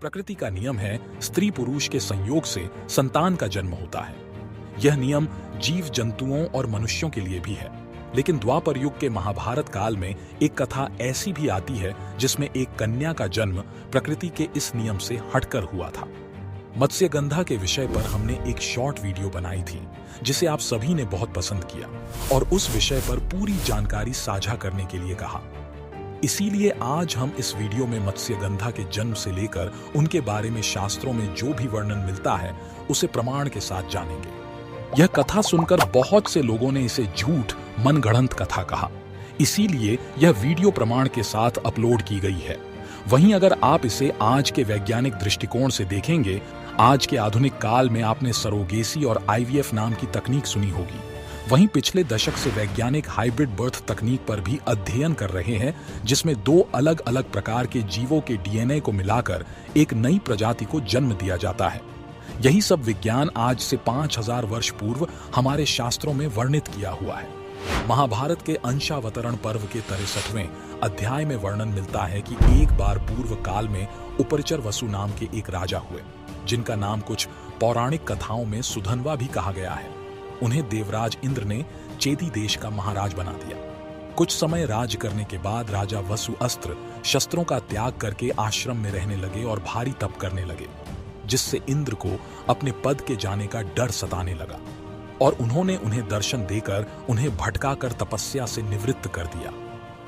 प्रकृति का नियम है, स्त्री पुरुष के संयोग से संतान का जन्म होता है। यह नियम जीव जंतुओं और मनुष्यों के लिए भी है। लेकिन द्वापर युग के महाभारत काल में एक कथा ऐसी भी आती है जिसमें एक कन्या का जन्म प्रकृति के इस नियम से हटकर हुआ था। मत्स्यगंधा के विषय पर हमने एक शॉर्ट वीडियो बनाई थी जिसे आप सभी ने बहुत पसंद किया और उस विषय पर पूरी जानकारी साझा करने के लिए कहा। इसीलिए आज हम इस वीडियो में मत्स्यगंधा के जन्म से लेकर उनके बारे में शास्त्रों में जो भी वर्णन मिलता है उसे प्रमाण के साथ जानेंगे। यह कथा सुनकर बहुत से लोगों ने इसे झूठ मनगढ़ंत कथा कहा, इसीलिए यह वीडियो प्रमाण के साथ अपलोड की गई है। वहीं अगर आप इसे आज के वैज्ञानिक दृष्टिकोण से देखेंगे, आज के आधुनिक काल में आपने सरोगेसी और आईवीएफ नाम की तकनीक सुनी होगी। वहीं पिछले दशक से वैज्ञानिक हाइब्रिड बर्थ तकनीक पर भी अध्ययन कर रहे हैं, जिसमें दो अलग अलग प्रकार के जीवों के डीएनए को मिलाकर एक नई प्रजाति को जन्म दिया जाता है। यही सब विज्ञान आज से 5000 वर्ष पूर्व हमारे शास्त्रों में वर्णित किया हुआ है। महाभारत के अंशावतरण पर्व के 63वें अध्याय में वर्णन मिलता है कि एक बार पूर्व काल में उपरिचर वसु नाम के एक राजा हुए, जिनका नाम कुछ पौराणिक कथाओं में सुधन्वा भी कहा गया है। उन्हें देवराज इंद्र ने चेदी देश का महाराज बना दिया। कुछ समय राज करने के बाद राजा वसु अस्त्र शस्त्रों का त्याग करके आश्रम में रहने लगे और भारी तप करने लगे, जिससे इंद्र को अपने पद के जाने का डर सताने लगा और उन्होंने उन्हें दर्शन देकर उन्हें भटकाकर तपस्या से निवृत्त कर दिया।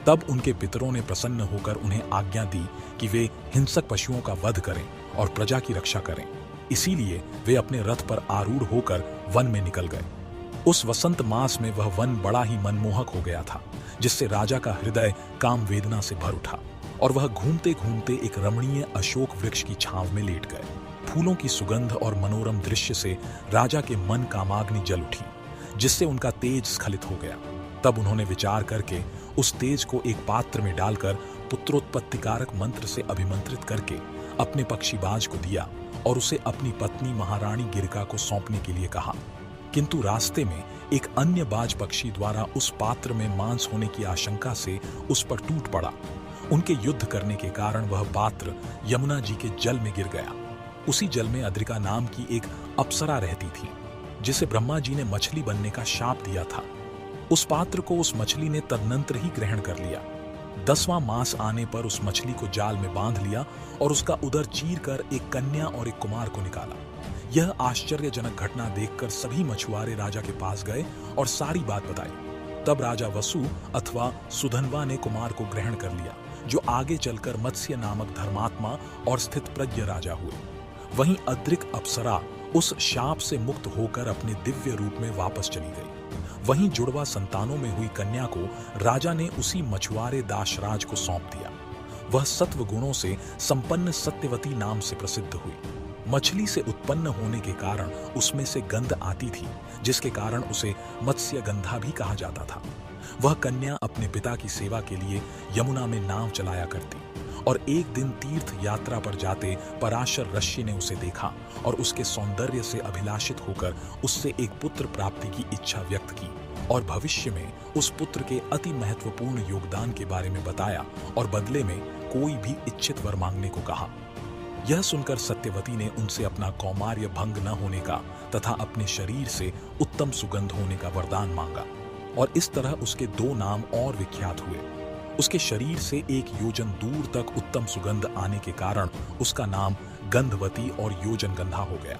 तब उनके पितरों ने प्रसन्न होकर उन्हें आज्ञा दी कि वे हिंसक पशुओं का वध करें और प्रजा की रक्षा करें। इसीलिए वे अपने रथ पर आरूढ़ होकर वन में निकल गए। उस वसंत मास में वह वन बड़ा ही मनमोहक हो गया था, जिससे राजा का हृदय काम वेदना से भर उठा और वह घूमते घूमते एक रमणीय अशोक वृक्ष की छांव में लेट गए। फूलों की सुगंध और मनोरम दृश्य से राजा के मन कामाग्नि जल उठी, जिससे उनका तेज स्खलित हो गया। तब उन्होंने विचार करके उस तेज को एक पात्र में डालकर पुत्रोत्पत्तिकारक मंत्र से अभिमंत्रित करके अपने पक्षीबाज को दिया और उसे अपनी पत्नी महारानी गिरिका को सौंपने के लिए कहा। किंतु रास्ते में एक अन्य बाज पक्षी द्वारा उस पात्र में मांस होने की आशंका से उस पर टूट पड़ा। उनके युद्ध करने के कारण वह पात्र यमुना जी के जल में गिर गया। उसी जल में अद्रिका नाम की एक अप्सरा रहती थी, जिसे ब्रह्मा जी ने मछली बनने का शाप दिया था। उस पात्र को उस मछली ने तदनंतर ही ग्रहण कर लिया। 10वां मास आने पर उस मछली को जाल में बांध लिया और उसका उदर चीर कर एक कन्या और एक कुमार को निकाला। यह आश्चर्यजनक घटना देखकर सभी मछुआरे राजा के पास गए और सारी बात बताई। तब राजा वसु अथवा सुधन्वा ने कुमार को ग्रहण कर लिया, जो आगे चलकर मत्स्य नामक धर्मात्मा और स्थित प्रज्ञ राजा हुए। वहीं अद्रिक अप्सरा उस शाप से मुक्त होकर अपने दिव्य रूप में वापस चली गई। वहीं जुड़वा संतानों में हुई कन्या को राजा ने उसी मछुआरे दाशराज को सौंप दिया। वह सत्व गुणों से संपन्न सत्यवती नाम से प्रसिद्ध हुई। मछली से उत्पन्न होने के कारण उसमें से गंध आती थी, जिसके कारण उसे मत्स्यगंधा भी कहा जाता था। वह कन्या अपने पिता की सेवा के लिए यमुना में नाव चलाया करती और एक दिन तीर्थ यात्रा पर जाते पराशर ऋषि ने उसे देखा और उसके सौंदर्य से अभिलाषित होकर उससे एक पुत्र प्राप्ति की इच्छा व्यक्त की और भविष्य में उस पुत्र के अति महत्वपूर्ण योगदान के बारे में बताया और बदले में कोई भी इच्छित वर मांगने को कहा। यह सुनकर सत्यवती ने उनसे अपना कौमार्य भंग न होने का तथा अपने शरीर से उत्तम सुगंध होने का वरदान मांगा और इस तरह उसके 2 नाम और विख्यात हुए। उसके शरीर से 1 योजन दूर तक उत्तम सुगंध आने के कारण उसका नाम गंधवती और योजनगंधा हो गया।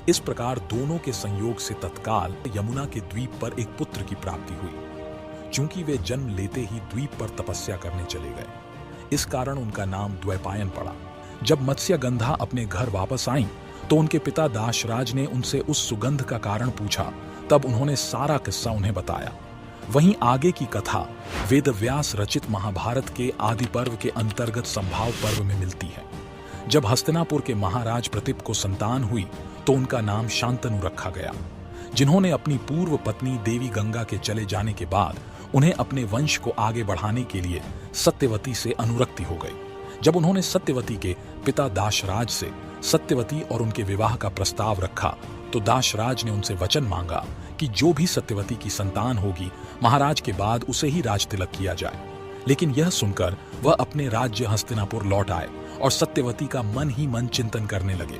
इस प्रकार दोनों के संयोग से तत्काल यमुना के द्वीप पर एक पुत्र की प्राप्ति हुई। चूंकि वे जन्म लेते ही द्वीप पर तपस्या करने चले गए, इस कारण उनका नाम द्वैपायन पड़ा। जब मत्स्यगंधा अपने घर वापस आईं, तो उनके पिता दाशराज ने उनसे उस सुगंध का कारण पूछा। तब उन्होंने सारा किस्सा उन्हें बताया। वहीं आगे की कथा वेदव्यास रचित महाभारत के आदि पर्व के अंतर्गत संभाव पर्व में मिलती है। जब हस्तिनापुर के महाराज प्रतीप को संतान हुई तो उनका नाम शांतनु रखा गया, जिन्होंने अपनी पूर्व पत्नी देवी गंगा के चले जाने के बाद उन्हें अपने वंश को आगे बढ़ाने के लिए सत्यवती से अनुरक्ति हो गई। जब उन्होंने सत्यवती के पिता दाशराज से सत्यवती और उनके विवाह का प्रस्ताव रखा, तो दाशराज ने उनसे वचन मांगा कि जो भी सत्यवती की संतान होगी, महाराज के बाद उसे ही राज तिलक किया जाए। लेकिन यह सुनकर वह अपने राज्य हस्तिनापुर लौट आए और सत्यवती का मन ही मन चिंतन करने लगे।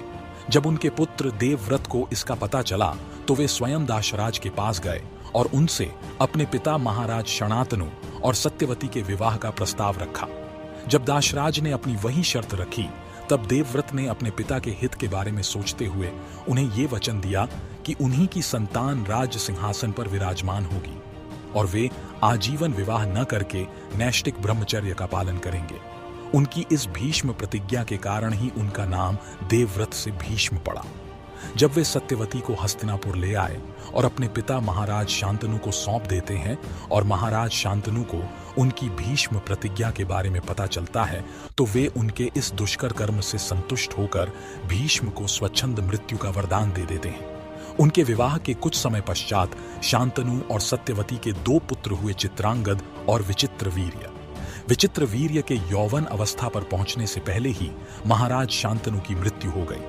जब उनके पुत्र देवव्रत को इसका पता चला तो वे स्वयं दाशराज के पास गए और उनसे अपने पिता महाराज शणातनु और सत्यवती के विवाह का प्रस्ताव रखा। जब दाशराज ने अपनी वही शर्त रखी, तब देवव्रत ने अपने पिता के हित के बारे में सोचते हुए उन्हें ये वचन दिया कि उन्हीं की संतान राज सिंहासन पर विराजमान होगी और वे आजीवन विवाह न करके नैष्टिक ब्रह्मचर्य का पालन करेंगे। उनकी इस भीष्म प्रतिज्ञा के कारण ही उनका नाम देवव्रत से भीष्म पड़ा। जब वे सत्यवती को हस्तिनापुर ले आए और अपने पिता महाराज शांतनु को सौंप देते हैं और महाराज शांतनु को उनकी भीष्म प्रतिज्ञा के बारे में पता चलता है, तो वे उनके इस दुष्कर कर्म से संतुष्ट होकर भीष्म को स्वच्छंद मृत्यु का वरदान दे देते हैं। उनके विवाह के कुछ समय पश्चात शांतनु और सत्यवती के 2 पुत्र हुए, चित्रांगद और विचित्रवीर्य। विचित्रवीर्य के यौवन अवस्था पर पहुंचने से पहले ही महाराज शांतनु की मृत्यु हो गई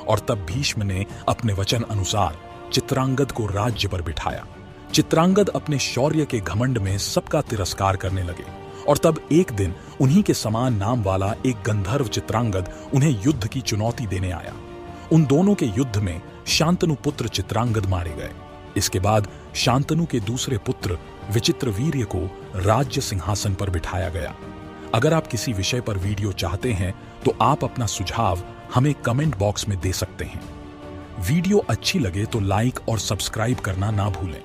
और तब भीष्म ने अपने वचन अनुसार चित्रांगद को राज्य पर बिठाया। चित्रांगद अपने शौर्य के घमंड में सबका तिरस्कार करने लगे और तब एक दिन उन्हीं के समान नाम वाला एक गंधर्व चित्रांगद उन्हें युद्ध की चुनौती देने आया। उन दोनों के युद्ध में शांतनु पुत्र चित्रांगद मारे गए। इसके बाद शांतनु के दूसरे पुत्र विचित्रवीर्य को राज्य सिंहासन पर बिठाया गया। अगर आप किसी विषय पर वीडियो चाहते हैं तो आप अपना सुझाव हमें कमेंट बॉक्स में दे सकते हैं। वीडियो अच्छी लगे तो लाइक और सब्सक्राइब करना ना भूलें।